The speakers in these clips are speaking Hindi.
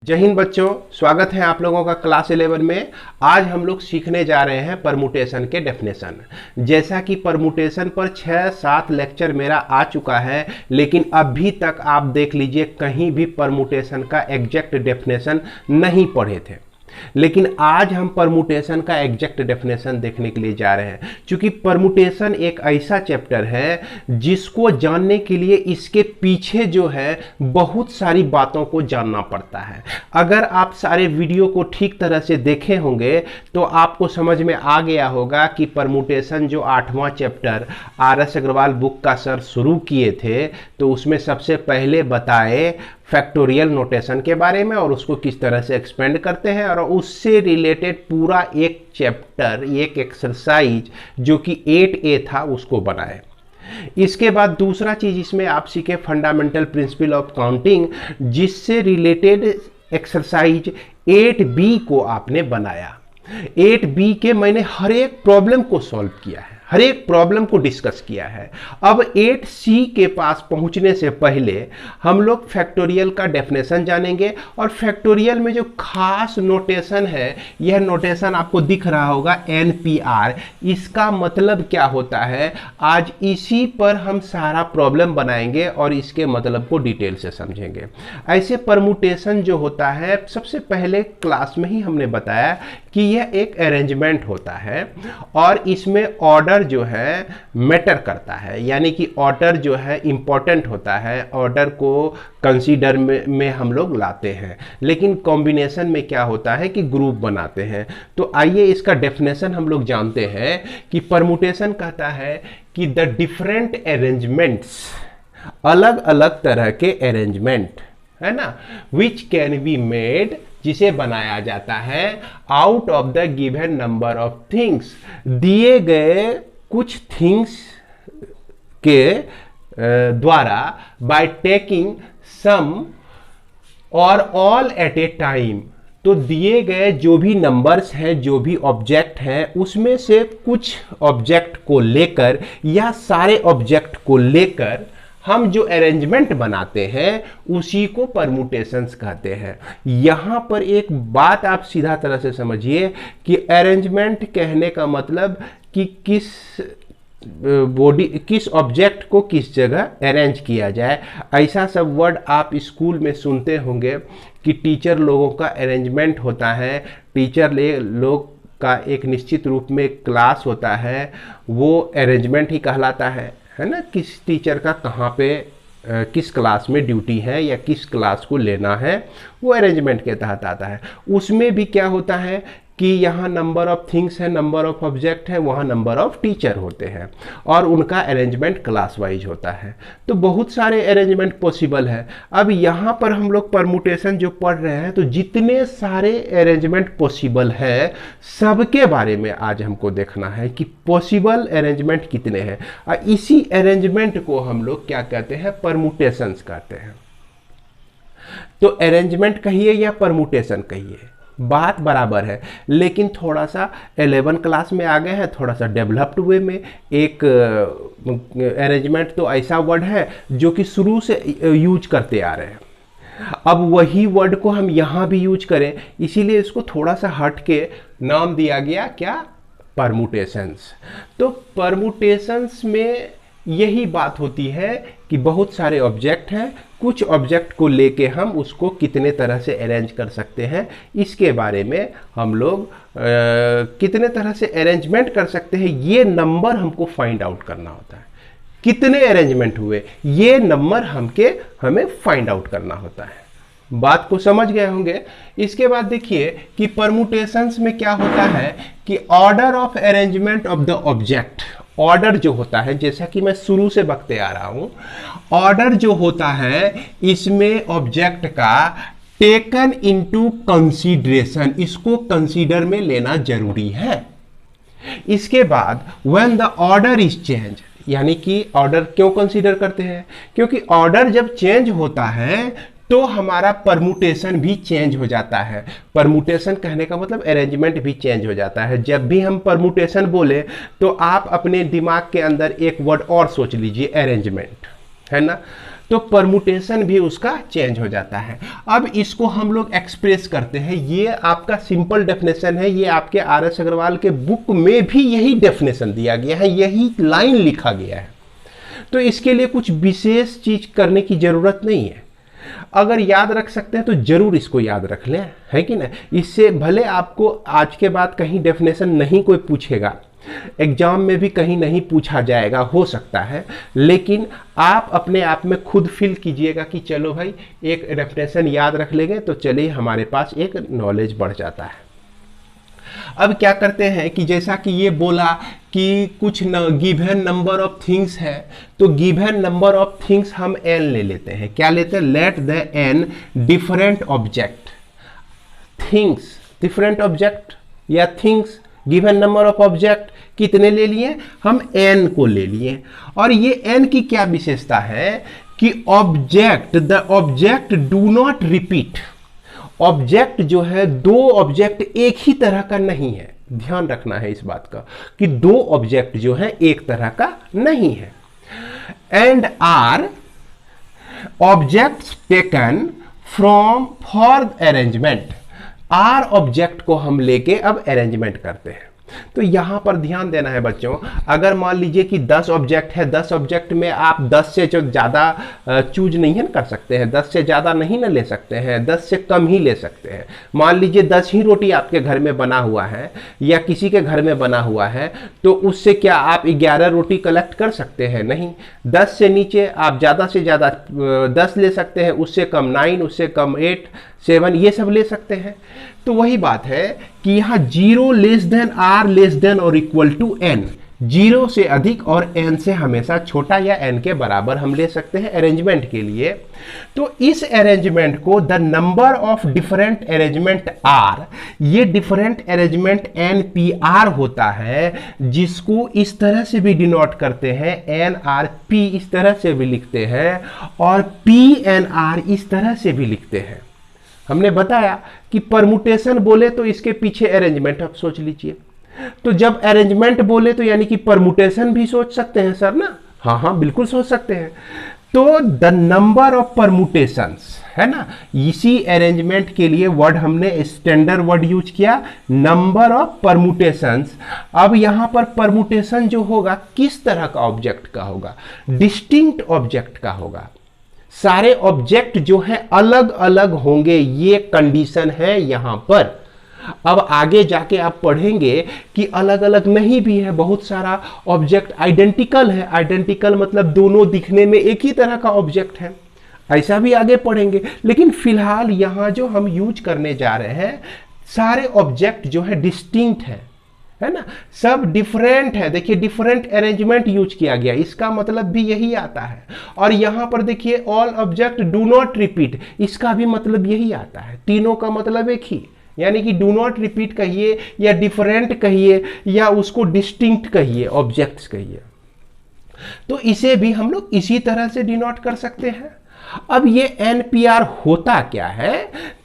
जय हिंद बच्चों, स्वागत है आप लोगों का क्लास 11 में। आज हम लोग सीखने जा रहे हैं परमुटेशन के डेफिनेशन। जैसा कि परमुटेशन पर 6-7 लेक्चर मेरा आ चुका है, लेकिन अभी तक आप देख लीजिए कहीं भी परमुटेशन का एग्जैक्ट डेफिनेशन नहीं पढ़े थे। लेकिन आज हम परमुटेशन का एग्जैक्ट डेफिनेशन देखने के लिए जा रहे हैं, क्योंकि परमुटेशन एक ऐसा चैप्टर है जिसको जानने के लिए इसके पीछे जो है बहुत सारी बातों को जानना पड़ता है। अगर आप सारे वीडियो को ठीक तरह से देखे होंगे तो आपको समझ में आ गया होगा कि परमुटेशन जो 8वां चैप्टर RS अग्रवाल बुक का सर शुरू किए थे, तो उसमें सबसे पहले बताए फैक्टोरियल नोटेशन के बारे में और उसको किस तरह से एक्सपेंड करते हैं, और उससे रिलेटेड पूरा एक चैप्टर, एक एक्सरसाइज जो कि 8A था उसको बनाए। इसके बाद दूसरा चीज इसमें आप सीखे फंडामेंटल प्रिंसिपल ऑफ काउंटिंग, जिससे रिलेटेड एक्सरसाइज 8B को आपने बनाया। 8B के मैंने हर एक प्रॉब्लम को सॉल्व किया है, हर एक प्रॉब्लम को डिस्कस किया है। अब 8C के पास पहुंचने से पहले हम लोग फैक्टोरियल का डेफिनेशन जानेंगे, और फैक्टोरियल में जो खास नोटेशन है, यह नोटेशन आपको दिख रहा होगा NPR। इसका मतलब क्या होता है, आज इसी पर हम सारा प्रॉब्लम बनाएंगे और इसके मतलब को डिटेल से समझेंगे। ऐसे परमुटेशन जो होता है, सबसे पहले क्लास में ही हमने बताया कि यह एक अरेंजमेंट होता है और इसमें ऑर्डर जो है मैटर करता है, यानी कि ऑर्डर जो है इंपॉर्टेंट होता है, ऑर्डर को कंसीडर में हम लोग लाते हैं। लेकिन कॉम्बिनेशन में क्या होता है कि ग्रुप बनाते हैं। तो आइए इसका डेफिनेशन हम लोग जानते हैं कि परमुटेशन कहता है कि द डिफरेंट अरेंजमेंट्स, अलग अलग तरह के अरेंजमेंट है ना, विच कैन बी मेड, जिसे बनाया जाता है out of the given number of things, दिए गए कुछ थिंग्स के द्वारा, बाय टेकिंग सम और ऑल एट ए टाइम। तो दिए गए जो भी नंबर्स हैं, जो भी ऑब्जेक्ट हैं, उसमें से कुछ ऑब्जेक्ट को लेकर या सारे ऑब्जेक्ट को लेकर हम जो अरेंजमेंट बनाते हैं उसी को परमुटेशंस कहते हैं। यहां पर एक बात आप सीधा तरह से समझिए कि अरेंजमेंट कहने का मतलब कि किस ऑब्जेक्ट को किस जगह अरेंज किया जाए। ऐसा सब वर्ड आप स्कूल में सुनते होंगे कि टीचर लोगों का अरेंजमेंट होता है, टीचर लोग का एक निश्चित रूप में क्लास होता है, वो अरेंजमेंट ही कहलाता है ना। किस टीचर का कहाँ पे किस क्लास में ड्यूटी है या किस क्लास को लेना है, वो अरेंजमेंट के तहत आता है। उसमें भी क्या होता है कि यहाँ नंबर ऑफ थिंग्स है, नंबर ऑफ ऑब्जेक्ट है, वहाँ नंबर ऑफ टीचर होते हैं और उनका अरेंजमेंट क्लास वाइज होता है। तो बहुत सारे अरेंजमेंट पॉसिबल है। अब यहाँ पर हम लोग परमुटेशन जो पढ़ रहे हैं, तो जितने सारे अरेंजमेंट पॉसिबल है सबके बारे में आज हमको देखना है कि पॉसिबल अरेंजमेंट कितने हैं, और इसी अरेंजमेंट को हम लोग क्या कहते हैं, परमुटेशंस कहते हैं। तो अरेंजमेंट कहिए या परमुटेशन कहिए, बात बराबर है, लेकिन थोड़ा सा 11 क्लास में आ गए हैं, थोड़ा सा डेवलप्ड वे में। एक अरेंजमेंट तो ऐसा वर्ड है जो कि शुरू से यूज करते आ रहे हैं, अब वही वर्ड को हम यहाँ भी यूज करें, इसीलिए इसको थोड़ा सा हट के नाम दिया गया, क्या, परमुटेशंस। तो परमुटेशंस में यही बात होती है कि बहुत सारे ऑब्जेक्ट हैं, कुछ ऑब्जेक्ट को लेके हम उसको कितने तरह से अरेंज कर सकते हैं, इसके बारे में हम लोग कितने तरह से अरेंजमेंट कर सकते हैं, ये नंबर हमको फाइंड आउट करना होता है। कितने अरेंजमेंट हुए, ये नंबर हमें फाइंड आउट करना होता है। बात को समझ गए होंगे। इसके बाद देखिए कि परमुटेशंस में क्या होता है कि order of arrangement of the object, order जो होता है, जैसा कि मैं शुरू से बकते आ रहा हूं, ऑर्डर जो होता है इसमें ऑब्जेक्ट का टेकन इनटू कंसीडरेशन, इसको कंसीडर में लेना जरूरी है। इसके बाद when the order is change, यानी कि ऑर्डर क्यों कंसीडर करते हैं, क्योंकि ऑर्डर जब चेंज होता है तो हमारा परमुटेशन भी चेंज हो जाता है। परमुटेशन कहने का मतलब अरेंजमेंट भी चेंज हो जाता है। जब भी हम परमुटेशन बोले तो आप अपने दिमाग के अंदर एक वर्ड और सोच लीजिए, अरेंजमेंट, है ना। तो परमुटेशन भी उसका चेंज हो जाता है। अब इसको हम लोग एक्सप्रेस करते हैं, ये आपका सिंपल डेफिनेशन है, ये आपके RS अग्रवाल के बुक में भी यही डेफिनेशन दिया गया है, यही लाइन लिखा गया है। तो इसके लिए कुछ विशेष चीज करने की जरूरत नहीं है। अगर याद रख सकते हैं तो जरूर इसको याद रख लें, है कि ना। इससे भले आपको आज के बाद कहीं डेफिनेशन नहीं कोई पूछेगा, एग्जाम में भी कहीं नहीं पूछा जाएगा, हो सकता है, लेकिन आप अपने आप में खुद फील कीजिएगा कि चलो भाई एक डेफिनेशन याद रख लेंगे तो चलिए हमारे पास एक नॉलेज बढ़ जाता है। अब क्या करते हैं कि जैसा कि ये बोला कि कुछ गिवन नंबर ऑफ थिंग्स है, तो गिवन नंबर ऑफ थिंग्स हम n ले लेते हैं। क्या लेते हैं? Let the n different object, things, different object या थिंग्स, गिवन नंबर ऑफ ऑब्जेक्ट कितने ले लिए? हम n को ले लिए। और ये n की क्या विशेषता है कि object, the object do not repeat. Object जो है, दो ऑब्जेक्ट एक ही तरह का नहीं है, ध्यान रखना है इस बात का कि दो ऑब्जेक्ट जो है एक तरह का नहीं है। And r objects taken from for arrangement, r object को हम लेके अब अरेंजमेंट करते हैं। तो यहां पर ध्यान देना है बच्चों, अगर मान लीजिए कि 10 ऑब्जेक्ट है, 10 ऑब्जेक्ट में आप 10 से जो ज़्यादा चूज नहीं है कर सकते हैं, 10 से ज़्यादा नहीं ना ले सकते हैं, 10 से कम ही ले सकते हैं। मान लीजिए 10 ही रोटी आपके घर में बना हुआ है या किसी के घर में बना हुआ है, तो उससे क्या आप 11 रोटी कलेक्ट कर सकते हैं? नहीं। 10 से नीचे आप ज़्यादा से ज़्यादा 10 ले सकते हैं, उससे कम 9, उससे कम 8, 7, ये सब ले सकते हैं। तो वही बात है कि यहाँ 0 less than r less than और इक्वल टू n, 0 से अधिक और n से हमेशा छोटा या n के बराबर हम ले सकते हैं अरेंजमेंट के लिए। तो इस अरेंजमेंट को the number of different arrangement are, ये डिफरेंट अरेंजमेंट NPR होता है, जिसको इस तरह से भी डिनोट करते हैं, NRP इस तरह से भी लिखते हैं और PNR इस तरह से भी लिखते हैं। हमने बताया कि परमुटेशन बोले तो इसके पीछे अरेंजमेंट, आप सोच लीजिए। तो जब अरेंजमेंट बोले तो यानी कि परमुटेशन भी सोच सकते हैं सर ना? हाँ, बिल्कुल सोच सकते हैं। तो द नंबर ऑफ परमुटेशंस है ना, इसी अरेंजमेंट के लिए वर्ड हमने स्टैंडर्ड वर्ड यूज किया, नंबर ऑफ परमुटेशंस। अब यहां पर परमुटेशन जो होगा किस तरह का ऑब्जेक्ट का होगा? डिस्टिंक्ट ऑब्जेक्ट का होगा। सारे ऑब्जेक्ट जो है अलग अलग होंगे, ये कंडीशन है यहां पर। अब आगे जाके आप पढ़ेंगे कि अलग अलग नहीं भी है, बहुत सारा ऑब्जेक्ट आइडेंटिकल है। आइडेंटिकल मतलब दोनों दिखने में एक ही तरह का ऑब्जेक्ट है, ऐसा भी आगे पढ़ेंगे। लेकिन फिलहाल यहां जो हम यूज करने जा रहे हैं, सारे ऑब्जेक्ट जो है डिस्टिंक्ट है ना, सब डिफरेंट है। देखिए डिफरेंट अरेंजमेंट यूज किया गया, इसका मतलब भी यही आता है। और यहां पर देखिए all object do not repeat, इसका भी मतलब यही आता है। तीनों का मतलब एक ही, यानी कि डू नॉट रिपीट कहिए या डिफरेंट कहिए या उसको डिस्टिंक्ट कहिए, ऑब्जेक्ट्स कहिए। तो इसे भी हम लोग इसी तरह से डिनोट कर सकते हैं। अब ये NPR होता क्या है?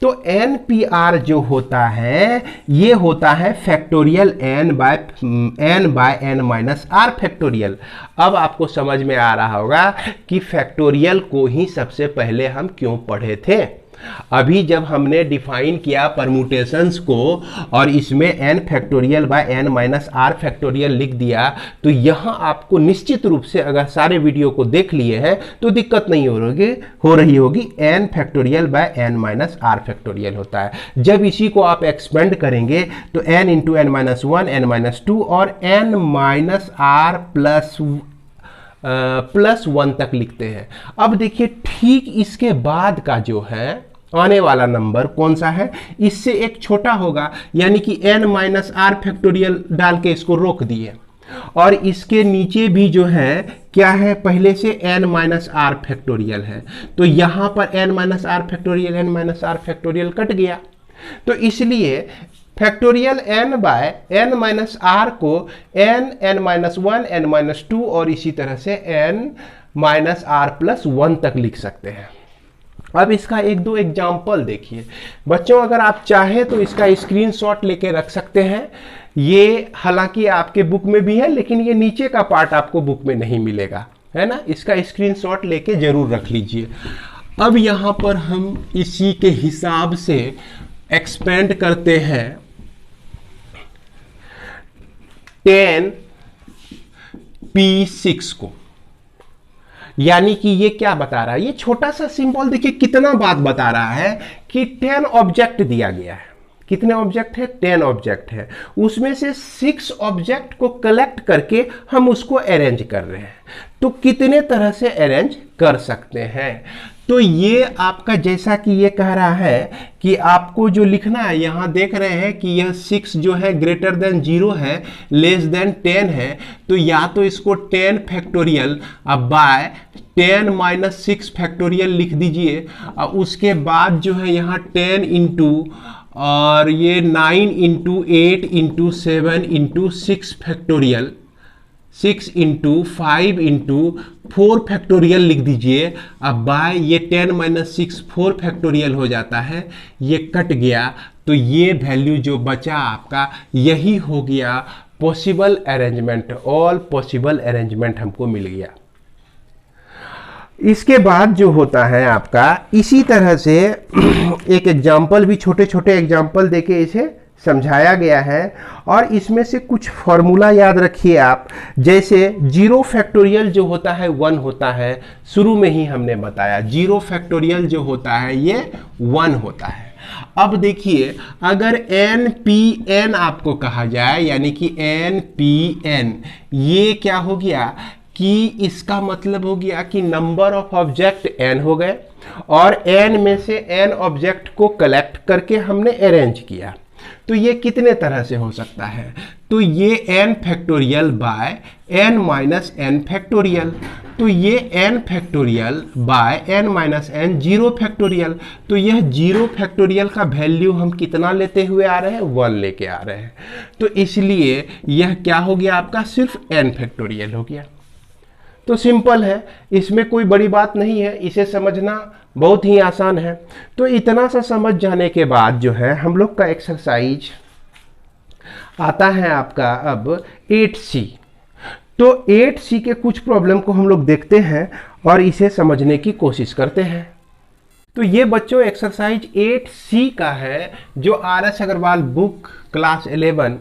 तो NPR जो होता है, ये होता है factorial n by n minus r factorial. अब आपको समझ में आ रहा होगा कि फैक्टोरियल को ही सबसे पहले हम क्यों पढ़े थे। अभी जब हमने डिफाइन किया परमुटेशंस को और इसमें n factorial by n minus r factorial लिख दिया, तो यहां आपको निश्चित रूप से अगर सारे वीडियो को देख लिए हैं तो दिक्कत नहीं हो रही होगी। n factorial by n minus r factorial होता है। जब इसी को आप एक्सपेंड करेंगे तो n into n minus 1, n minus 2 और n माइनस r प्लस 1 तक लिखते हैं। अब देखिए ठीक इसके बाद का जो है आने वाला नंबर कौन सा है, इससे एक छोटा होगा, यानी कि n माइनस r फैक्टोरियल डाल के इसको रोक दिए। और इसके नीचे भी जो है क्या है, पहले से n माइनस r फैक्टोरियल है, तो यहां पर n minus r factorial, n minus r factorial cut गया। तो इसलिए factorial n by n minus r को n माइनस 1, n माइनस 2 और इसी तरह से n माइनस r प्लस 1 तक लिख सकते हैं। अब इसका एक दो एग्जाम्पल देखिए बच्चों, अगर आप चाहें तो इसका स्क्रीनशॉट लेके रख सकते हैं। ये हालांकि आपके बुक में भी है, लेकिन ये नीचे का पार्ट आपको बुक में नहीं मिलेगा, है ना, इसका स्क्रीनशॉट लेके जरूर रख लीजिए। अब यहाँ पर हम इसी के हिसाब से एक्सपेंड करते हैं 10p6 को, यानी कि ये क्या बता रहा है, ये छोटा सा सिंबल देखिए कितना बात बता रहा है कि 10 ऑब्जेक्ट दिया गया है। कितने ऑब्जेक्ट है, 10 ऑब्जेक्ट है, उसमें से 6 ऑब्जेक्ट को कलेक्ट करके हम उसको अरेंज कर रहे हैं। तो कितने तरह से अरेंज कर सकते हैं, तो ये आपका जैसा कि ये कह रहा है कि आपको जो लिखना है, यहां देख रहे हैं कि यह 6 जो है ग्रेटर देन 0 है, लेस देन 10 है, तो या तो इसको 10 फैक्टोरियल अब बाय 10 माइनस 6 फैक्टोरियल लिख दीजिए, और उसके बाद जो है यहाँ 10 इंटू और ये 9 into 8 into 7 into 6 factorial, 6 into 5 into 4 factorial लिख दीजिए। अब बाय ये 10 माइनस 6 4 फैक्टोरियल हो जाता है, ये कट गया, तो ये वैल्यू जो बचा आपका यही हो गया possible arrangement, all possible arrangement हमको मिल गया। इसके बाद जो होता है आपका इसी तरह से एक एग्जाम्पल भी, छोटे छोटे एग्जाम्पल देके इसे समझाया गया है, और इसमें से कुछ फॉर्मूला याद रखिए आप। जैसे 0 फैक्टोरियल जो होता है 1 होता है, शुरू में ही हमने बताया 0 फैक्टोरियल जो होता है ये 1 होता है। अब देखिए अगर NPN आपको कहा जाए, यानी कि NPN, ये क्या हो गया कि इसका मतलब हो गया कि नंबर ऑफ ऑब्जेक्ट n हो गए, और n में से n ऑब्जेक्ट को कलेक्ट करके हमने अरेंज किया। तो ये कितने तरह से हो सकता है, तो ये n factorial by n minus n factorial, तो ये n factorial by n minus n 0 factorial, तो यह 0 फैक्टोरियल का वैल्यू हम कितना लेते हुए आ रहे हैं, 1 लेके आ रहे हैं। तो इसलिए यह क्या हो गया आपका, सिर्फ n फैक्टोरियल हो गया। तो सिंपल है, इसमें कोई बड़ी बात नहीं है, इसे समझना बहुत ही आसान है। तो इतना सा समझ जाने के बाद जो है हम लोग का एक्सरसाइज आता है आपका अब 8C। तो 8C के कुछ प्रॉब्लम को हम लोग देखते हैं और इसे समझने की कोशिश करते हैं। तो ये बच्चों एक्सरसाइज 8C का है, जो RS अग्रवाल बुक क्लास 11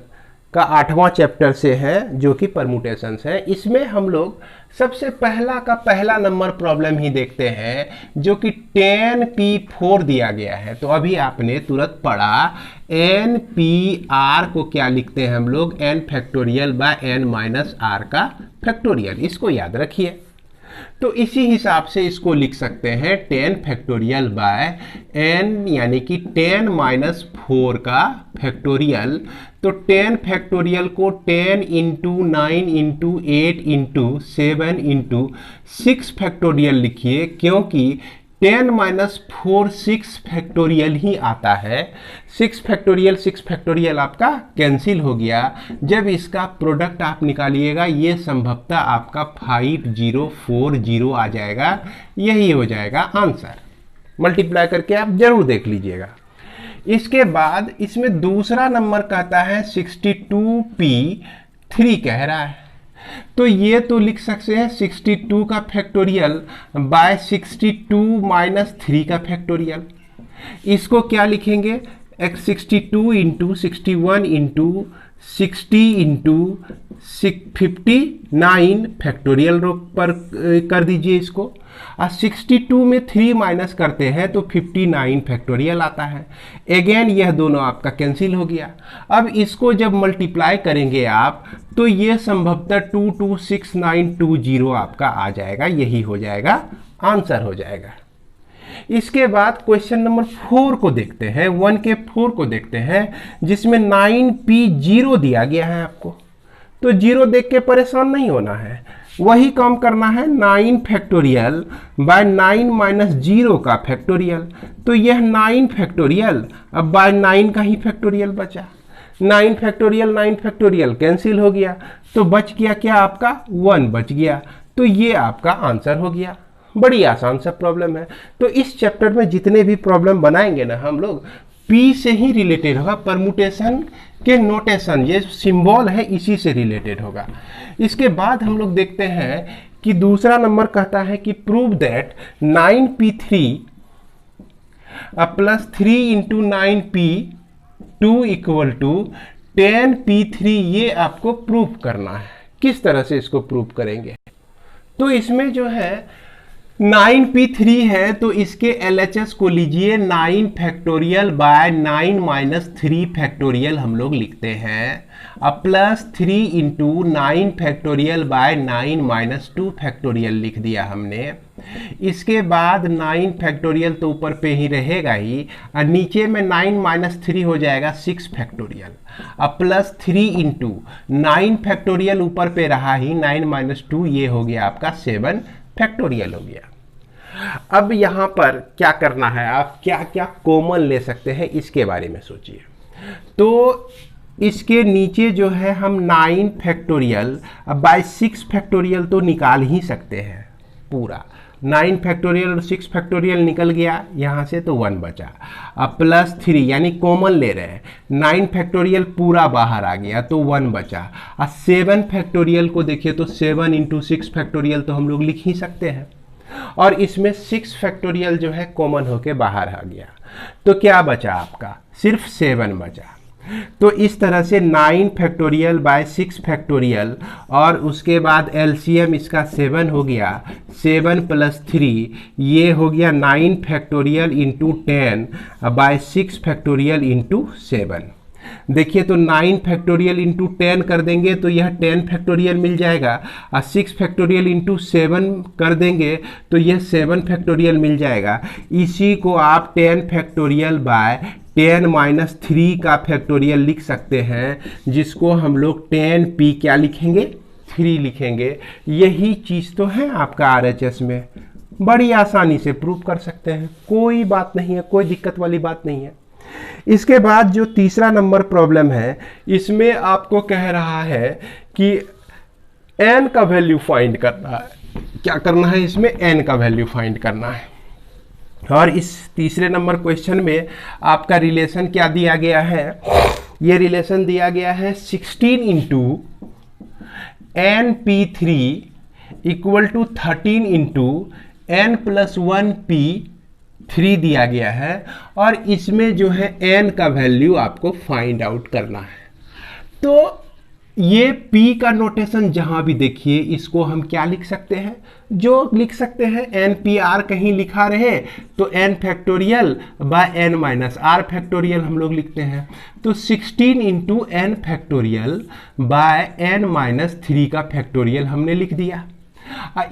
का 8वां चैप्टर से है, जो कि परमुटेशंस है। इसमें हम लोग सबसे पहला नंबर प्रॉब्लम ही देखते हैं, जो कि 10p4 दिया गया है। तो अभी आपने तुरंत पढ़ा NPR को क्या लिखते हैं हम लोग, n factorial by n minus r का फैक्टोरियल, इसको याद रखिए। तो इसी हिसाब से इसको लिख सकते हैं 10 फैक्टोरियल बाय n, यानी कि 10 माइनस 4 का फैक्टोरियल। तो 10 फैक्टोरियल को 10 into 9 into 8 into 7 into 6 factorial लिखिए, क्योंकि 10 माइनस 4 6 फैक्टोरियल ही आता है। 6 फैक्टोरियल आपका कैंसिल हो गया। जब इसका प्रोडक्ट आप निकालिएगा, ये संभवतः आपका 5040 आ जाएगा, यही हो जाएगा आंसर। मल्टीप्लाई करके आप जरूर देख लीजिएगा। इसके बाद इसमें दूसरा नंबर कहता है 62p3 कह रहा है। तो ये तो लिख सकते हैं 62 का फैक्टोरियल बाय 62 माइनस 3 का फैक्टोरियल। इसको क्या लिखेंगे, 62 इंटू 61 इंटू 60 इंटू 59 फैक्टोरियल पर कर दीजिए इसको, और 62 में 3 माइनस करते हैं तो 59 फैक्टोरियल आता है। अगेन यह दोनों आपका कैंसिल हो गया। अब इसको जब मल्टीप्लाई करेंगे आप, तो ये संभवतः 226920 आपका आ जाएगा, यही हो जाएगा आंसर हो जाएगा। इसके बाद क्वेश्चन नंबर 4 को देखते हैं, 1 के 4 को देखते हैं, जिसमें 9p0 दिया गया है आपको। तो 0 देख के परेशान नहीं होना है, वही काम करना है 9 फैक्टोरियल बाय 9 माइनस 0 का फैक्टोरियल। तो यह 9 फैक्टोरियल अब बाय 9 का ही फैक्टोरियल बचा। 9 फैक्टोरियल कैंसिल हो गया, तो बच गया क्या आपका, 1 बच गया। तो ये आपका आंसर हो गया। बड़ी आसान सा प्रॉब्लम है। तो इस चैप्टर में जितने भी प्रॉब्लम बनाएंगे ना हम लोग, पी से ही रिलेटेड होगा, परमुटेशन के नोटेशन, ये सिंबल है, इसी से रिलेटेड होगा। इसके बाद हम लोग देखते हैं कि दूसरा नंबर कहता है कि prove that 9p3 plus 3 into 9p2 equal to 10p3, ये आपको प्रूव करना है। किस तरह से इसको प्रूव करेंगे? तो इसमें जो है 9p3 है तो इसके LHS को लीजिए 9 फैक्टोरियल बाय 9 माइनस 3 फैक्टोरियल हम लोग लिखते हैं, अब plus 3 into 9 factorial by 9 minus 2 factorial लिख दिया हमने। इसके बाद 9 फैक्टोरियल तो ऊपर पे ही रहेगा ही, और नीचे में 9 माइनस 3 हो जाएगा 6 फैक्टोरियल, अब प्लस 3 इंटू 9 फैक्टोरियल ऊपर पे रहा ही 9 माइनस 2, ये हो गया आपका 7 फैक्टोरियल हो गया। अब यहां पर क्या करना है, आप क्या क्या कॉमन ले सकते हैं इसके बारे में सोचिए। तो इसके नीचे जो है हम 9 फैक्टोरियल बाय 6 फैक्टोरियल तो निकाल ही सकते हैं, पूरा 9 फैक्टोरियल और 6 फैक्टोरियल निकल गया यहाँ से, तो 1 बचा। अब प्लस 3 यानी कॉमन ले रहे हैं, 9 फैक्टोरियल पूरा बाहर आ गया तो 1 बचा। अब 7 फैक्टोरियल को देखिए तो 7 इंटू 6 फैक्टोरियल तो हम लोग लिख ही सकते हैं, और इसमें 6 फैक्टोरियल जो है कॉमन होके बाहर आ गया, तो क्या बचा आपका? सिर्फ 7 बचा। तो इस तरह से 9 फैक्टोरियल बाय 6 फैक्टोरियल, और उसके बाद LCM इसका 7 हो गया, 7 प्लस 3 ये हो गया 9 factorial into 10 by 6 factorial into 7। देखिए तो 9 फैक्टोरियल इंटू 10 कर देंगे तो यह 10 फैक्टोरियल मिल जाएगा, और 6 फैक्टोरियल इंटू 7 कर देंगे तो यह 7 फैक्टोरियल मिल जाएगा। इसी को आप 10 फैक्टोरियल बाय 10 माइनस 3 का फैक्टोरियल लिख सकते हैं, जिसको हम लोग 10p क्या लिखेंगे? 3 लिखेंगे। यही चीज़ तो है आपका RHS में, बड़ी आसानी से प्रूव कर सकते हैं, कोई बात नहीं है, कोई दिक्कत वाली बात नहीं है। इसके बाद जो तीसरा नंबर प्रॉब्लम है, इसमें आपको कह रहा है कि n का वैल्यू फाइंड करना है। क्या करना है इसमें? n का वैल्यू फाइंड करना है। और इस तीसरे नंबर क्वेश्चन में आपका रिलेशन क्या दिया गया है? ये रिलेशन दिया गया है 16 into np3 equal to 13 into n plus 1p3 दिया गया है, और इसमें जो है n का वैल्यू आपको फाइंड आउट करना है। तो ये p का नोटेशन जहां भी देखिए इसको हम क्या लिख सकते हैं? जो लिख सकते हैं NPR कहीं लिखा रहे तो n factorial by n minus r factorial हम लोग लिखते हैं। तो 16 into n factorial by n minus 3 का फैक्टोरियल हमने लिख दिया,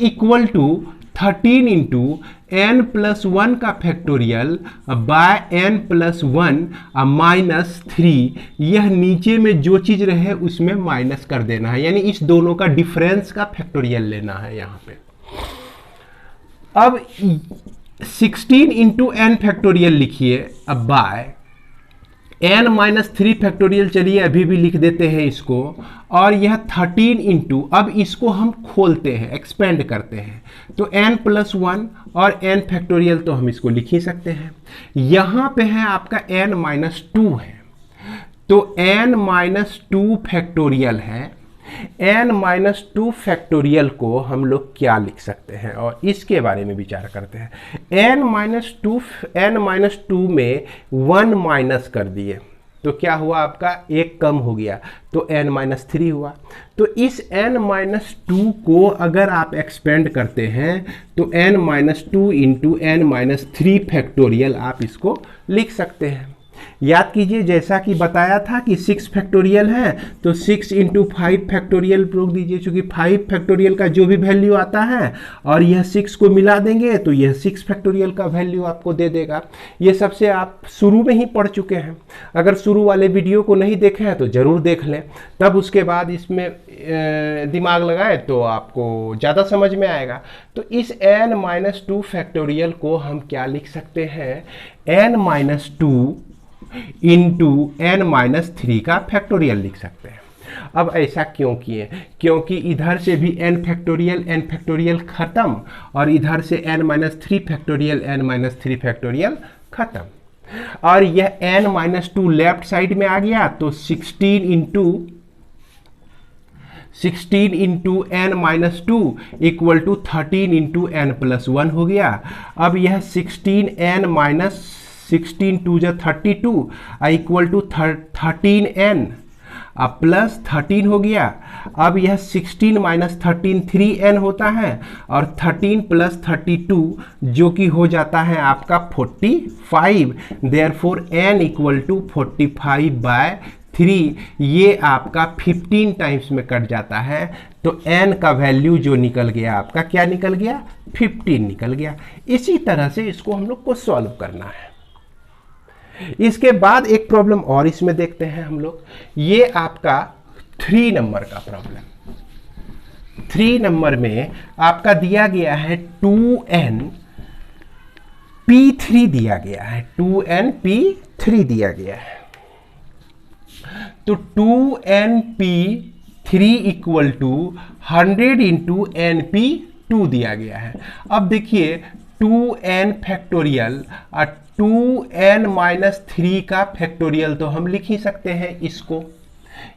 equal to 13 into n plus 1 का factorial by n plus 1 minus 3, यह नीचे में जो चीज़ रहे उसमें माइनस कर देना है, यानी इस दोनों का डिफरेंस का फैक्टोरियल लेना है यहाँ पे। अब 16 इंटू n फैक्टोरियल लिखिए, अब बाय n माइनस 3 फैक्टोरियल, चलिए अभी भी लिख देते हैं इसको, और यह 13 इंटू, अब इसको हम खोलते हैं, एक्सपेंड करते हैं, तो n प्लस 1 और n फैक्टोरियल तो हम इसको लिख ही सकते हैं। यहाँ पे है आपका n माइनस 2 है, तो n माइनस 2 फैक्टोरियल है। n माइनस 2 फैक्टोरियल को हम लोग क्या लिख सकते हैं, और इसके बारे में विचार करते हैं। n माइनस 2 में 1 माइनस कर दिए तो क्या हुआ आपका? 1 कम हो गया तो n माइनस 3 हुआ। तो इस n माइनस 2 को अगर आप एक्सपेंड करते हैं तो n minus 2 into n minus 3 factorial आप इसको लिख सकते हैं। याद कीजिए जैसा कि बताया था कि 6 फैक्टोरियल है तो 6 इंटू 5 फैक्टोरियल रोक दीजिए, क्योंकि 5 फैक्टोरियल का जो भी वैल्यू आता है और यह 6 को मिला देंगे तो यह 6 फैक्टोरियल का वैल्यू आपको दे देगा। ये सबसे आप शुरू में ही पढ़ चुके हैं, अगर शुरू वाले वीडियो को नहीं देखे हैं तो ज़रूर देख लें, तब उसके बाद इसमें दिमाग लगाए तो आपको ज़्यादा समझ में आएगा। तो इस n माइनस 2 फैक्टोरियल को हम क्या लिख सकते हैं? n minus 2 into n minus 3 का फैक्टोरियल लिख सकते हैं। अब ऐसा क्यों किए? क्योंकि इधर से भी n फैक्टोरियल खत्म, और इधर से n माइनस 3 फैक्टोरियल खत्म, और यह n माइनस 2 लेफ्ट साइड में आ गया तो 16 into 16 into n minus two equal to 13 into n plus 1 हो गया। अब यह 16n माइनस 16 टू जो 32 इक्वल टू 13n अब प्लस 13 हो गया। अब यह 16 माइनस 13 3n होता है और 13 प्लस 32 जो कि हो जाता है आपका 45। देयरफॉर n इक्वल टू 45/3 ये आपका 15 टाइम्स में कट जाता है। तो n का वैल्यू जो निकल गया आपका क्या निकल गया 15 निकल गया। इसी तरह से इसको हम लोग को सॉल्व करना है। इसके बाद एक प्रॉब्लम और इसमें देखते हैं हम लोग। ये आपका 3 नंबर का प्रॉब्लम। 3 नंबर में आपका दिया गया है 2n p3 दिया गया है, 2n p3 दिया गया है। तो 2n p3 equal to 100 into np2 दिया गया है। अब देखिए 2n फैक्टोरियल और 2n माइनस 3 का फैक्टोरियल तो हम लिख ही सकते हैं इसको,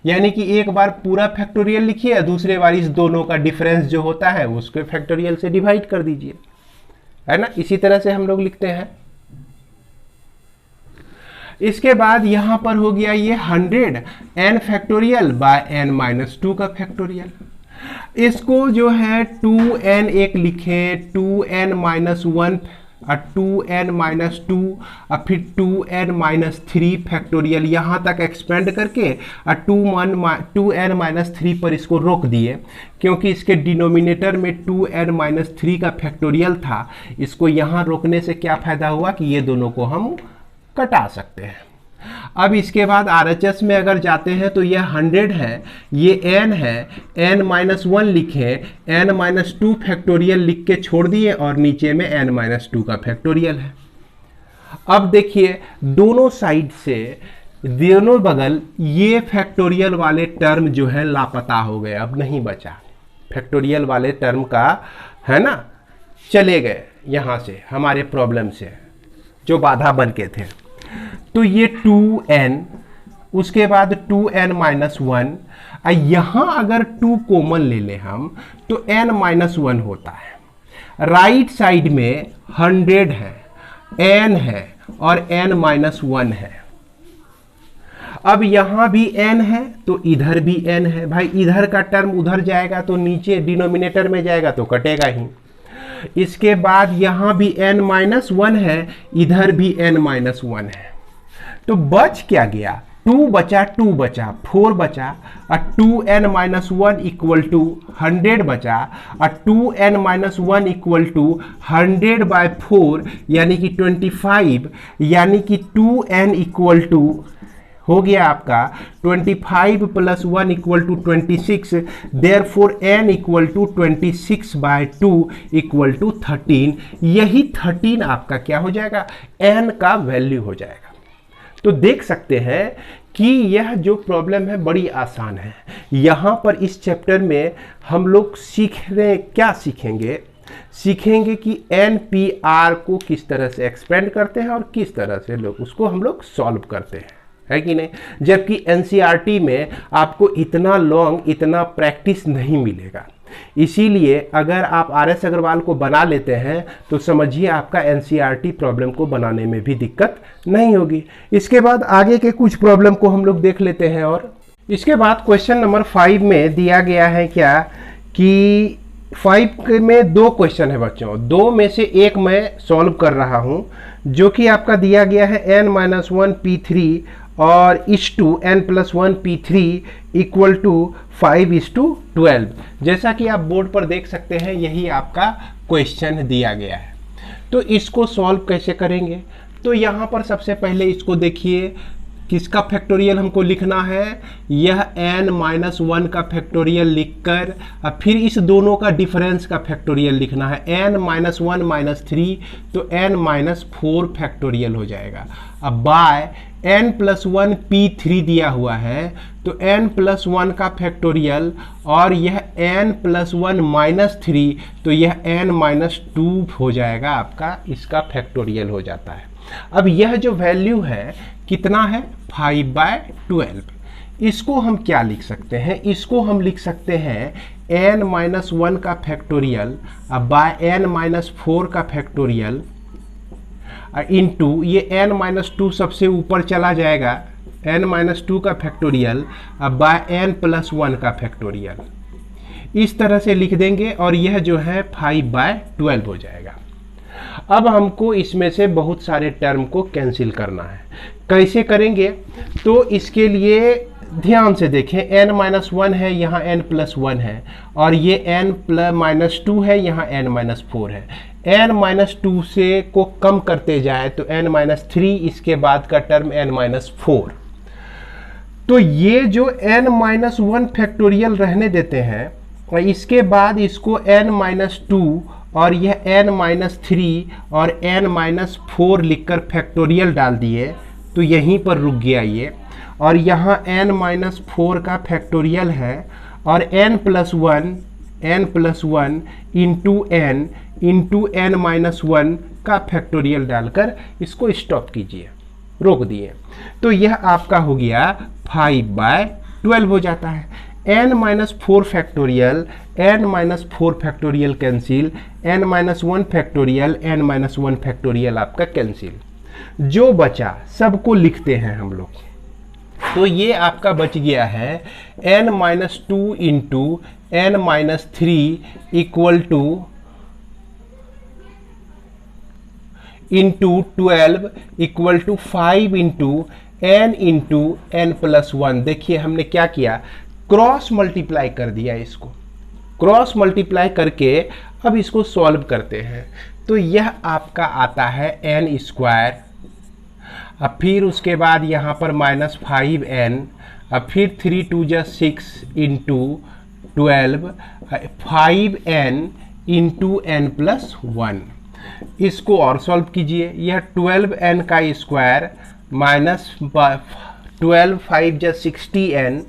यानी कि एक बार पूरा फैक्टोरियल लिखिए, दूसरे बार इस दोनों का डिफरेंस जो होता है उसके फैक्टोरियल से डिवाइड कर दीजिए, है ना। इसी तरह से हम लोग लिखते हैं। इसके बाद यहां पर हो गया ये 100 n factorial by n minus 2 का फैक्टोरियल। इसको जो है 2n एक लिखे, 2n माइनस 1 और 2n माइनस 2 और फिर 2n माइनस 3 फैक्टोरियल यहाँ तक एक्सपेंड करके और 2n माइनस 3 पर इसको रोक दिए, क्योंकि इसके डिनोमिनेटर में 2n माइनस 3 का फैक्टोरियल था। इसको यहाँ रोकने से क्या फ़ायदा हुआ कि ये दोनों को हम कटा सकते हैं। अब इसके बाद RHS में अगर जाते हैं तो यह 100 है, ये n है, n माइनस 1 लिखे, n माइनस 2 फैक्टोरियल लिख के छोड़ दिए और नीचे में n माइनस 2 का फैक्टोरियल है। अब देखिए दोनों साइड से दोनों बगल ये फैक्टोरियल वाले टर्म जो है लापता हो गए, अब नहीं बचा। फैक्टोरियल वाले टर्म का है ना चले गए यहाँ से, हमारे प्रॉब्लम से जो बाधा बन के थे। तो ये 2n, उसके बाद 2n माइनस 1, यहाँ अगर 2 कॉमन ले लें हम तो n माइनस 1 होता है। राइट साइड में 100 है, n है और n माइनस 1 है। अब यहाँ भी n है तो इधर भी n है। भाई इधर का टर्म उधर जाएगा तो नीचे डिनोमिनेटर में जाएगा तो कटेगा ही। इसके बाद यहाँ भी n माइनस 1 है, इधर भी n माइनस 1 है। तो बच क्या गया, 2 बचा, 2 बचा, 4 बचा और 2n माइनस 1 इक्वल टू 100 बचा और 2n माइनस 1 इक्वल टू 100/4 यानी कि 25, यानी कि 2n इक्वल टू हो गया आपका 25 plus 1 equal to 26। Therefore n equal to 26/2 equal to 13। यही 13 आपका क्या हो जाएगा, n का वैल्यू हो जाएगा। तो देख सकते हैं कि यह जो प्रॉब्लम है बड़ी आसान है। यहाँ पर इस चैप्टर में हम लोग क्या सीखेंगे कि NPR को किस तरह से एक्सपेंड करते हैं और किस तरह से उसको हम लोग सॉल्व करते हैं, है कि नहीं। जबकि NCERT में आपको इतना लॉन्ग इतना प्रैक्टिस नहीं मिलेगा। इसीलिए अगर आप RS अग्रवाल को बना लेते हैं तो समझिए आपका NCERT प्रॉब्लम को बनाने में भी दिक्कत नहीं होगी। इसके बाद आगे के कुछ प्रॉब्लम को हम लोग देख लेते हैं। और इसके बाद क्वेश्चन नंबर 5 में दिया गया है क्या कि 5 में 2 क्वेश्चन है बच्चों, 2 में से एक मैं सॉल्व कर रहा हूं, जो कि आपका दिया गया है n-1 p3 और इस to n+1 p3 equal to 5:12। जैसा कि आप बोर्ड पर देख सकते हैं यही आपका क्वेश्चन दिया गया है। तो इसको सॉल्व कैसे करेंगे, तो यहाँ पर सबसे पहले इसको देखिए, किसका फैक्टोरियल हमको लिखना है, यह n-1 का फैक्टोरियल लिखकर अब फिर इस दोनों का डिफरेंस का फैक्टोरियल लिखना है। n-1 -3 तो n-4 फैक्टोरियल हो जाएगा। अब बाय n+1 p3 दिया हुआ है तो n+1 का फैक्टोरियल और यह n+1 -3 तो यह n-2 हो जाएगा आपका, इसका फैक्टोरियल हो जाता है। अब यह जो वैल्यू है कितना है 5/12, इसको हम क्या लिख सकते हैं, इसको हम लिख सकते हैं n-1 का फैक्टोरियल बाय n-4 का फैक्टोरियल इनटू ये n-2 सबसे ऊपर चला जाएगा, n-2 का फैक्टोरियल बाय n+1 का फैक्टोरियल, इस तरह से लिख देंगे और यह जो है 5/12 हो जाएगा। अब हमको इसमें से बहुत सारे टर्म को कैंसिल करना है। कैसे करेंगे, तो इसके लिए ध्यान से देखें, n-1 है, यहाँ n+1 है, और ये n+2 है, यहाँ n-4 है। n-2 से को कम करते जाए तो n-3, इसके बाद का टर्म n-4। तो ये जो n-1 फैक्टोरियल रहने देते हैं और इसके बाद इसको n-2 और यह n-3 और n-4 लिखकर फैक्टोरियल डाल दिए तो यहीं पर रुक गया ये, और यहाँ n-4 का फैक्टोरियल है और n+1 इंटू n-1 का फैक्टोरियल डालकर इसको स्टॉप कीजिए, रोक दिए, तो यह आपका हो गया 5/12 हो जाता है। n-4 factorial n-4 factorial cancel, n-1 factorial n-1 factorial आपका कैंसिल। जो बचा सबको लिखते हैं हम लोग, तो ये आपका बच गया है n-2 into n-3 equal to into 12 equal to 5 into n+1। देखिए हमने क्या किया, क्रॉस मल्टीप्लाई कर दिया, इसको क्रॉस मल्टीप्लाई करके अब इसको सॉल्व करते हैं, तो यह आपका आता है n², अब फिर उसके बाद यहाँ पर -5n, अब फिर 3 2 6 इंटू 12 5n इंटू n+1। इसको और सॉल्व कीजिए, यह 12n का square minus 12 5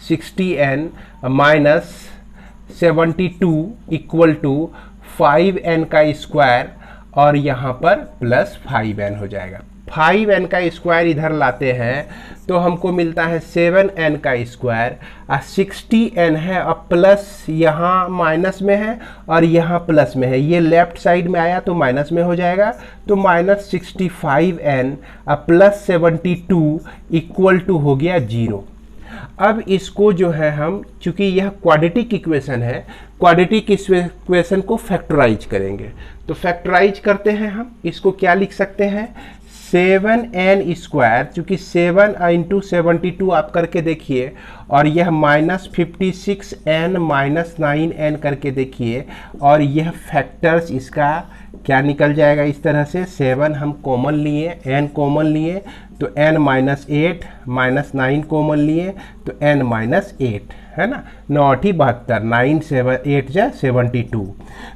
60n minus 72 equal to 5n का स्क्वायर और यहाँ पर प्लस 5n हो जाएगा। 5n का स्क्वायर इधर लाते हैं तो हमको मिलता है 7n का स्क्वायर, 60n है और प्लस यहाँ माइनस में है और यहाँ प्लस में है, ये लेफ्ट साइड में आया तो माइनस में हो जाएगा, तो -65n प्लस 72 इक्वल टू हो गया 0। अब इसको जो है हम, चूंकि यह क्वाड्रेटिक इक्वेशन है, क्वाड्रेटिक इक्वेशन को फैक्टराइज करेंगे, तो फैक्टराइज करते हैं हम, इसको क्या लिख सकते हैं 7n², चूंकि 7 इंटू 72 आप करके देखिए, और यह -56n -9n करके देखिए, और यह फैक्टर्स इसका क्या निकल जाएगा इस तरह से, 7 हम कॉमन लिए, n कॉमन लिए तो n-8 -9 कॉमन लिए तो n-8 है ना, 9 72, 9 7 8 जा 72।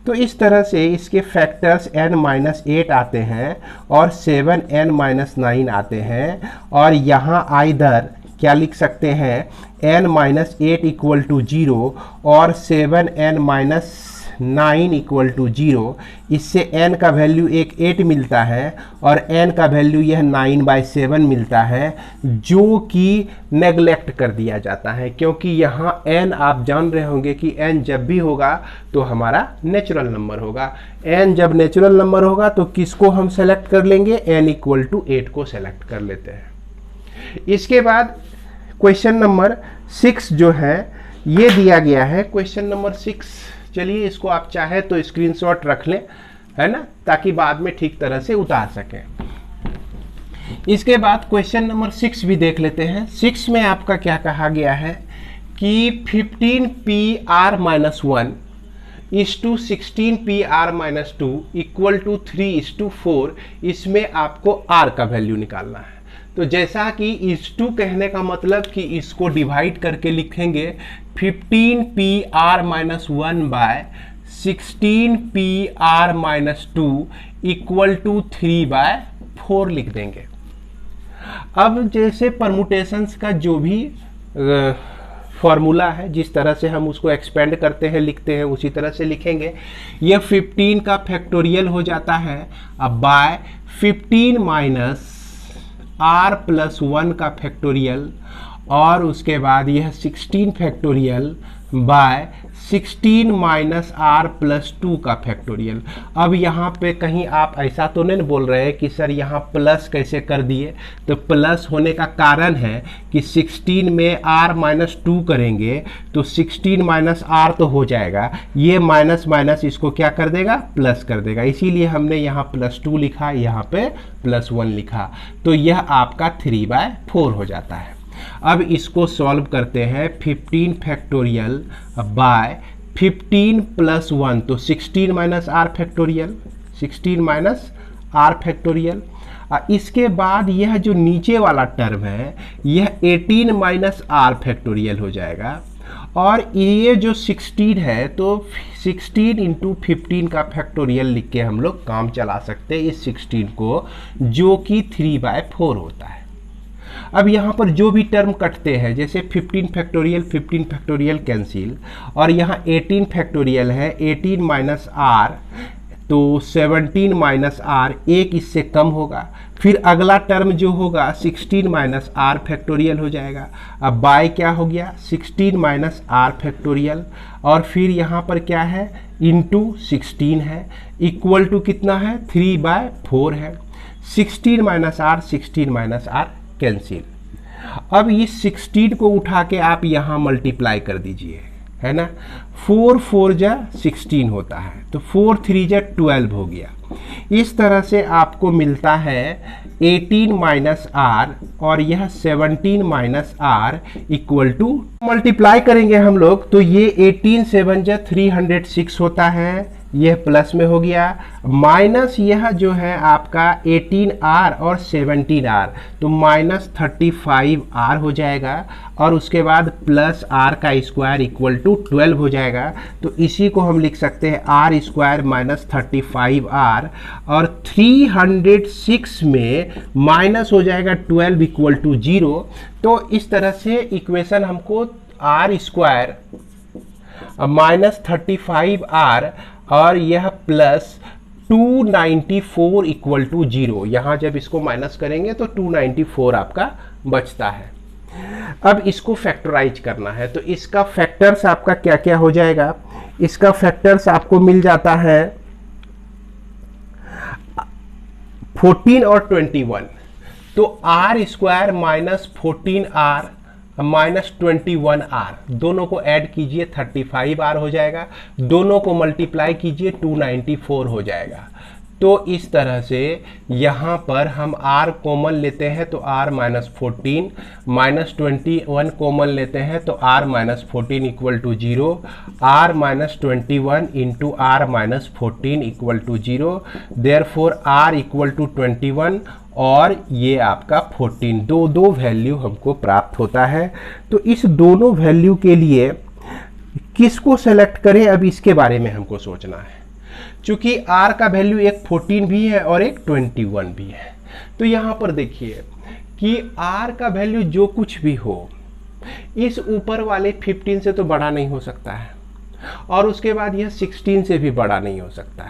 तो इस तरह से इसके फैक्टर्स n-8 आते हैं और 7n-9 आते हैं, और यहाँ आइदर क्या लिख सकते हैं n-8 इक्वल टू 0 और 7n-9 इक्वल टू 0। इससे n का वैल्यू एक 8 मिलता है और n का वैल्यू यह 9/7 मिलता है, जो कि नेगलेक्ट कर दिया जाता है, क्योंकि यहाँ n आप जान रहे होंगे कि n जब भी होगा तो हमारा नेचुरल नंबर होगा। n जब नेचुरल नंबर होगा तो किसको हम सेलेक्ट कर लेंगे, n इक्वल टू 8 को सेलेक्ट कर लेते हैं। इसके बाद क्वेश्चन नंबर 6 जो है ये दिया गया है, क्वेश्चन नंबर 6, चलिए इसको आप चाहे तो स्क्रीनशॉट रख लें, है ना, ताकि बाद में ठीक तरह से उतार सकें। इसके बाद क्वेश्चन नंबर 6 भी देख लेते हैं। 6 में आपका क्या कहा गया है कि 15pr-1 इस टू 16pr-2 इक्वल टू 3:4, इसमें आपको r का वैल्यू निकालना है। तो जैसा कि इस टू कहने का मतलब कि इसको डिवाइड करके लिखेंगे 15pr-1 bye 16pr-2 equal to 3/4 लिख देंगे। अब जैसे परमुटेशंस का जो भी फॉर्मूला है, जिस तरह से हम उसको एक्सपेंड करते हैं लिखते हैं, उसी तरह से लिखेंगे। यह 15 का फैक्टोरियल हो जाता है अब बाय 15 माइनस r+1 का फैक्टोरियल, और उसके बाद यह 16 factorial by 16 minus r plus 2 का फैक्टोरियल। अब यहाँ पे कहीं आप ऐसा तो नहीं बोल रहे हैं कि सर यहाँ प्लस कैसे कर दिए, तो प्लस होने का कारण है कि 16 में आर माइनस 2 करेंगे तो 16 माइनस आर तो हो जाएगा, ये माइनस माइनस इसको क्या कर देगा, प्लस कर देगा, इसीलिए हमने यहाँ +2 लिखा, यहाँ पे +1 लिखा, तो यह आपका 3/4 हो जाता है। अब इसको सॉल्व करते हैं, 15 फैक्टोरियल बाय 15 + 1 तो 16 minus r factorial, 16 minus r factorial. इसके बाद यह जो नीचे वाला टर्म है यह 18 माइनस आर फैक्टोरियल हो जाएगा, और ये जो 16 है तो 16 × 15 का फैक्टोरियल लिख के हम लोग काम चला सकते हैं इस 16 को, जो कि 3/4 होता है। अब यहाँ पर जो भी टर्म कटते हैं, जैसे 15 फैक्टोरियल कैंसिल, और यहाँ 18 फैक्टोरियल है, 18 माइनस आर तो 17 माइनस आर, एक इससे कम होगा, फिर अगला टर्म जो होगा 16 माइनस आर फैक्टोरियल हो जाएगा। अब बाय क्या हो गया, 16 माइनस आर फैक्टोरियल, और फिर यहाँ पर क्या है, इंटू 16 है, इक्वल टू कितना है, 3/4 है। 16 माइनस आर कैंसिल। अब इस 16 को उठा के आप यहाँ मल्टीप्लाई कर दीजिए, है ना, 4 4 जा 16 होता है, तो 4 3 जा 12 हो गया। इस तरह से आपको मिलता है 18 माइनस आर, और यह 17 minus r equal to, multiply करेंगे हम लोग तो ये 18 7 जा 306 होता है, यह प्लस में हो गया, माइनस यह जो है आपका 18R और 17R, तो -35R हो जाएगा, और उसके बाद प्लस R का स्क्वायर इक्वल टू 12 हो जाएगा। तो इसी को हम लिख सकते हैं R स्क्वायर -35R, और 306 में माइनस हो जाएगा 12 इक्वल टू 0। तो इस तरह से इक्वेशन हमको R स्क्वायर -35R और यह प्लस 294 इक्वल टू 0, यहाँ जब इसको माइनस करेंगे तो 294 आपका बचता है। अब इसको फैक्टराइज करना है, तो इसका फैक्टर्स आपका क्या क्या हो जाएगा, इसका फैक्टर्स आपको मिल जाता है 14 और 21, तो R स्क्वायर -14R -21R, दोनों को ऐड कीजिए 35R हो जाएगा, दोनों को मल्टीप्लाई कीजिए 294 हो जाएगा। तो इस तरह से यहाँ पर हम R कॉमन लेते हैं तो R -14, -21 कॉमन लेते हैं तो R -14 equal to 0, R -21 into R -14 equal to 0, therefore R equal to 21 और ये आपका 14, दो वैल्यू हमको प्राप्त होता है। तो इस दोनों वैल्यू के लिए किसको सेलेक्ट करें, अब इसके बारे में हमको सोचना है, क्योंकि R का वैल्यू एक 14 भी है और एक 21 भी है। तो यहाँ पर देखिए कि R का वैल्यू जो कुछ भी हो इस ऊपर वाले 15 से तो बड़ा नहीं हो सकता है, और उसके बाद यह 16 से भी बड़ा नहीं हो सकता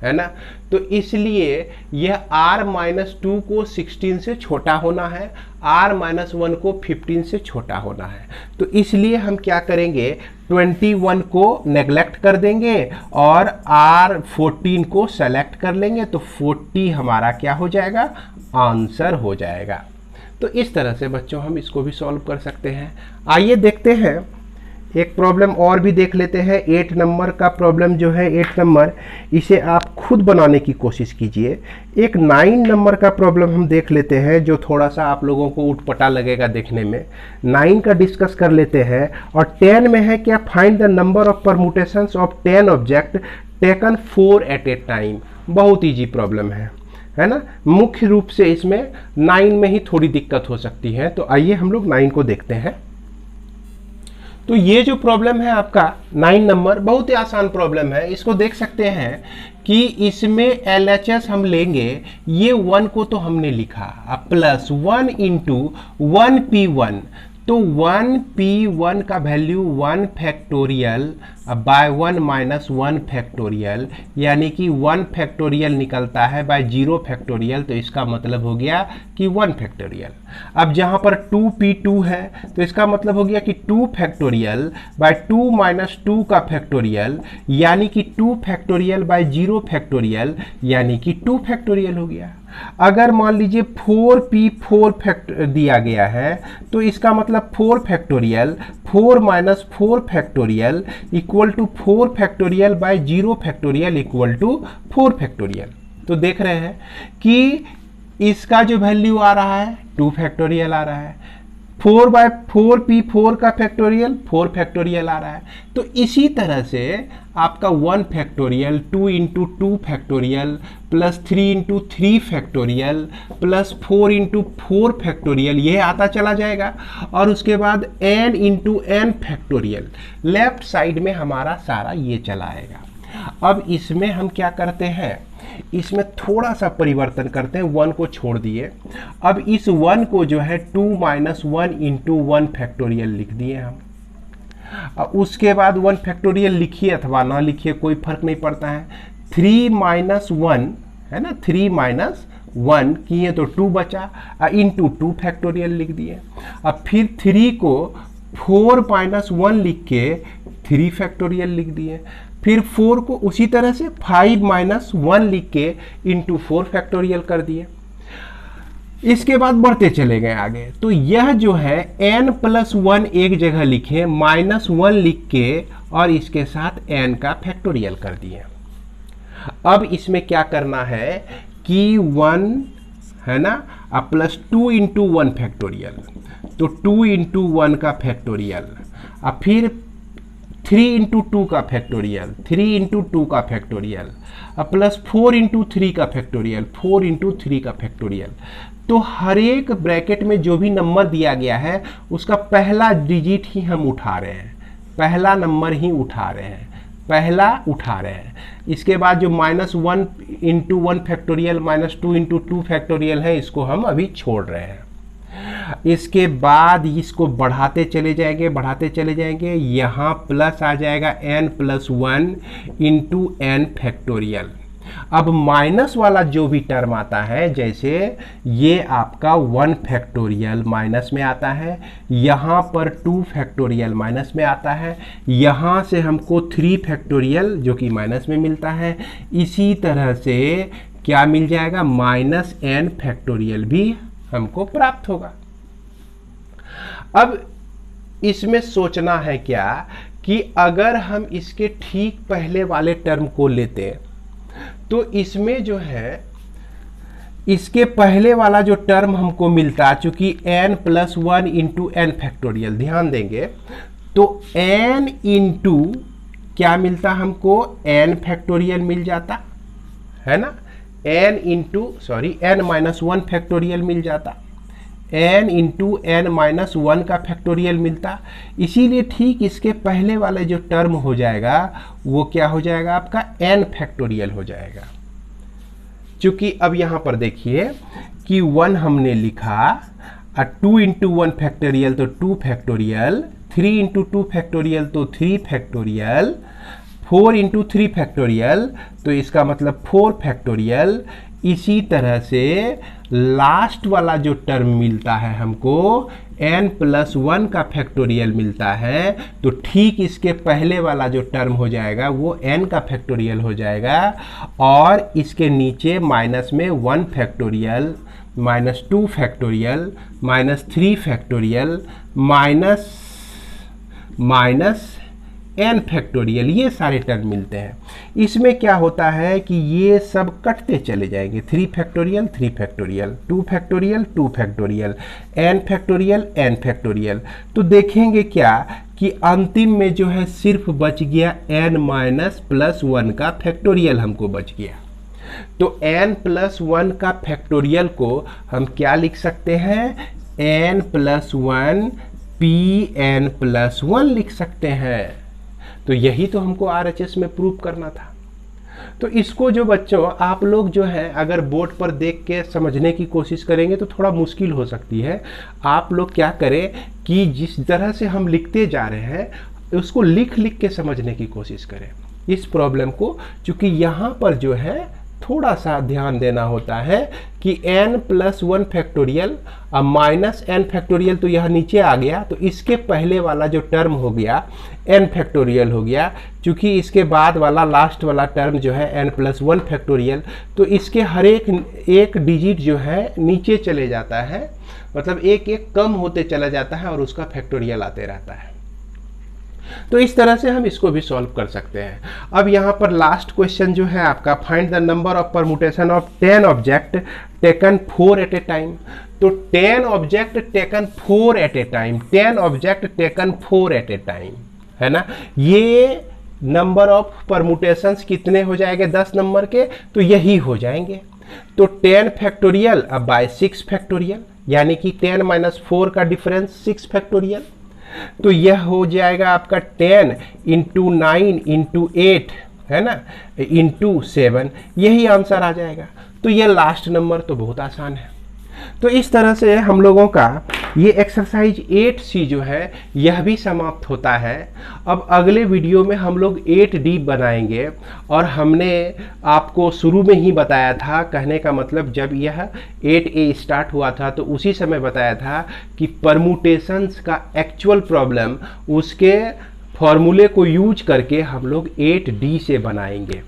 है ना। तो इसलिए यह R-2 को 16 से छोटा होना है, R-1 को 15 से छोटा होना है। तो इसलिए हम क्या करेंगे, 21 को नेग्लेक्ट कर देंगे और R14 को सेलेक्ट कर लेंगे, तो 40 हमारा क्या हो जाएगा, आंसर हो जाएगा। तो इस तरह से बच्चों हम इसको भी सॉल्व कर सकते हैं। आइए देखते हैं एक प्रॉब्लम और भी देख लेते हैं। 8 नंबर का प्रॉब्लम जो है 8 नंबर, इसे आप खुद बनाने की कोशिश कीजिए। एक 9 नंबर का प्रॉब्लम हम देख लेते हैं जो थोड़ा सा आप लोगों को उटपटा लगेगा देखने में। 9 का डिस्कस कर लेते हैं, और 10 में है क्या, find the number of permutations of 10 object taken 4 at a time. बहुत ईजी प्रॉब्लम है ना। मुख्य रूप से इसमें 9 में ही थोड़ी दिक्कत हो सकती है। तो आइए हम लोग 9 को देखते हैं। तो ये जो प्रॉब्लम है आपका 9 नंबर, बहुत ही आसान प्रॉब्लम है। इसको देख सकते हैं कि इसमें LHS हम लेंगे, ये 1 को तो हमने लिखा, प्लस 1 इंटू 1P1, तो 1P1 का value 1 factorial by 1 minus 1 factorial, यानी कि 1 फैक्टोरियल निकलता है बाय 0 फैक्टोरियल, तो इसका मतलब हो गया कि 1 फैक्टोरियल। अब जहां पर 2p2 है तो इसका मतलब हो गया कि 2 फैक्टोरियल बाय 2 माइनस 2 का फैक्टोरियल यानी कि 2 फैक्टोरियल बाय 0 फैक्टोरियल यानी कि 2 फैक्टोरियल हो गया। अगर मान लीजिए 4p4 दिया गया है तो इसका मतलब 4 factorial 4 minus 4 factorial equal to 4 factorial by 0 factorial equal to 4 factorial. तो देख रहे हैं कि इसका जो वैल्यू आ रहा है 2 फैक्टोरियल आ रहा है, 4 बाय 4p4 का फैक्टोरियल 4 फैक्टोरियल आ रहा है। तो इसी तरह से आपका 1 factorial 2 into 2 factorial plus 3 into 3 factorial plus 4 into 4 factorial ये आता चला जाएगा और उसके बाद n into n factorial left side में हमारा सारा ये चला आएगा। अब इसमें हम क्या करते हैं, इसमें थोड़ा सा परिवर्तन करते हैं, 1 को छोड़ दिए। अब इस 1 को जो है 2 माइनस 1 इंटू 1 फैक्टोरियल लिख दिए हम। उसके बाद 1 फैक्टोरियल लिखिए अथवा ना लिखिए कोई फर्क नहीं पड़ता है। 3 माइनस 1 है ना, 3 माइनस 1 किए तो 2 बचा इंटू 2 फैक्टोरियल लिख दिए। अब फिर 3 को 4 माइनस 1 लिख के 3 फैक्टोरियल लिख दिए। फिर 4 को उसी तरह से 5 माइनस 1 लिख के इंटू 4 फैक्टोरियल कर दिए। इसके बाद बढ़ते चले गए आगे। तो यह जो है n प्लस 1 एक जगह लिखे माइनस 1 लिख के और इसके साथ n का फैक्टोरियल कर दिए। अब इसमें क्या करना है कि 1 है ना अब प्लस 2 इंटू 1 फैक्टोरियल, तो 2 इंटू 1 का फैक्टोरियल, अब फिर 3 इंटू 2 का फैक्टोरियल, 3 इंटू 2 का फैक्टोरियल, अब प्लस 4 इंटू 3 का फैक्टोरियल, 4 इंटू 3 का फैक्टोरियल। तो हर एक ब्रैकेट में जो भी नंबर दिया गया है उसका पहला डिजिट ही हम उठा रहे हैं, पहला नंबर ही उठा रहे हैं, पहला उठा रहे हैं। इसके बाद जो minus 1 into 1 factorial minus 2 into 2 factorial है इसको हम अभी छोड़ रहे हैं। इसके बाद इसको बढ़ाते चले जाएंगे, बढ़ाते चले जाएंगे, यहाँ प्लस आ जाएगा n plus 1 into n factorial. अब माइनस वाला जो भी टर्म आता है, जैसे ये आपका 1 फैक्टोरियल माइनस में आता है, यहाँ पर 2 फैक्टोरियल माइनस में आता है, यहाँ से हमको 3 फैक्टोरियल जो कि माइनस में मिलता है। इसी तरह से क्या मिल जाएगा, माइनस n फैक्टोरियल भी हमको प्राप्त होगा। अब इसमें सोचना है क्या कि अगर हम इसके ठीक पहले वाले टर्म को लेते तो इसमें जो है इसके पहले वाला जो टर्म हमको मिलता, चूंकि n plus 1 into n factorial, ध्यान देंगे तो n इंटू क्या मिलता हमको, n फैक्टोरियल मिल जाता है ना, n into n minus 1 factorial मिल जाता, n इंटू n माइनस 1 का फैक्टोरियल मिलता। इसीलिए ठीक इसके पहले वाले जो टर्म हो जाएगा वो क्या हो जाएगा, आपका n फैक्टोरियल हो जाएगा। चूंकि अब यहाँ पर देखिए कि 1 हमने लिखा, 2 इंटू 1 फैक्टोरियल तो 2 फैक्टोरियल, 3 इंटू 2 फैक्टोरियल तो 3 फैक्टोरियल, 4 इंटू 3 फैक्टोरियल तो इसका मतलब 4 फैक्टोरियल। इसी तरह से लास्ट वाला जो टर्म मिलता है हमको n प्लस 1 का फैक्टोरियल मिलता है, तो ठीक इसके पहले वाला जो टर्म हो जाएगा वो n का फैक्टोरियल हो जाएगा और इसके नीचे माइनस में 1 factorial minus 2 factorial minus 3 factorial minus n factorial, ये सारे टर्म मिलते हैं। इसमें क्या होता है कि ये सब कटते चले जाएंगे, 3 factorial 3 factorial, 2 factorial 2 factorial, n factorial n factorial. तो देखेंगे क्या कि अंतिम में जो है सिर्फ बच गया n माइनस प्लस 1 का फैक्टोरियल हमको बच गया। तो n प्लस 1 का फैक्टोरियल को हम क्या लिख सकते हैं, n प्लस 1 pn प्लस 1 लिख सकते हैं। तो यही तो हमको RHS में प्रूव करना था। तो इसको जो बच्चों आप लोग जो है अगर बोर्ड पर देख के समझने की कोशिश करेंगे तो थोड़ा मुश्किल हो सकती है। आप लोग क्या करें कि जिस तरह से हम लिखते जा रहे हैं उसको लिख लिख के समझने की कोशिश करें इस प्रॉब्लम को, क्योंकि यहाँ पर जो है थोड़ा सा ध्यान देना होता है कि n+1 फैक्टोरियल अब -n फैक्टोरियल तो यह नीचे आ गया, तो इसके पहले वाला जो टर्म हो गया n फैक्टोरियल हो गया। चूंकि इसके बाद वाला लास्ट वाला टर्म जो है n+1 फैक्टोरियल, तो इसके हर एक डिजिट जो है नीचे चले जाता है, मतलब एक एक कम होते चला जाता है और उसका फैक्टोरियल आते रहता है। तो इस तरह से हम इसको भी सॉल्व कर सकते हैं। अब यहाँ पर लास्ट क्वेश्चन जो है आपका, find the number of permutation of 10 object taken 4 at a time. तो 10 object taken 4 at a time, 10 object taken 4 at a time, है ना। ये नंबर ऑफ परमुटेशंस कितने हो जाएंगे 10 नंबर के, तो यही हो जाएंगे। तो 10 फैक्टोरियल अब बाय 6 फैक्टोरियल, यानी कि 10 - 4 का डिफरेंस 6 फैक्टोरियल, तो यह हो जाएगा आपका 10 × 9 × 8, है ना, × 7, यही आंसर आ जाएगा। तो यह लास्ट नंबर तो बहुत आसान है। तो इस तरह से हम लोगों का ये एक्सरसाइज 8C जो है यह भी समाप्त होता है। अब अगले वीडियो में हम लोग 8D बनाएंगे, और हमने आपको शुरू में ही बताया था, कहने का मतलब जब यह 8A स्टार्ट हुआ था तो उसी समय बताया था कि परमुटेशंस का एक्चुअल प्रॉब्लम उसके फॉर्मूले को यूज करके हम लोग 8D से बनाएंगे।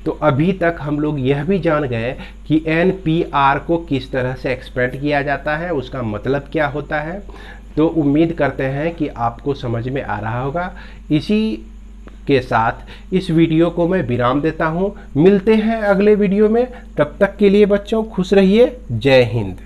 तो अभी तक हम लोग यह भी जान गए कि NPR को किस तरह से एक्सपेंड किया जाता है, उसका मतलब क्या होता है। तो उम्मीद करते हैं कि आपको समझ में आ रहा होगा। इसी के साथ इस वीडियो को मैं विराम देता हूं। मिलते हैं अगले वीडियो में, तब तक के लिए बच्चों खुश रहिए। जय हिंद।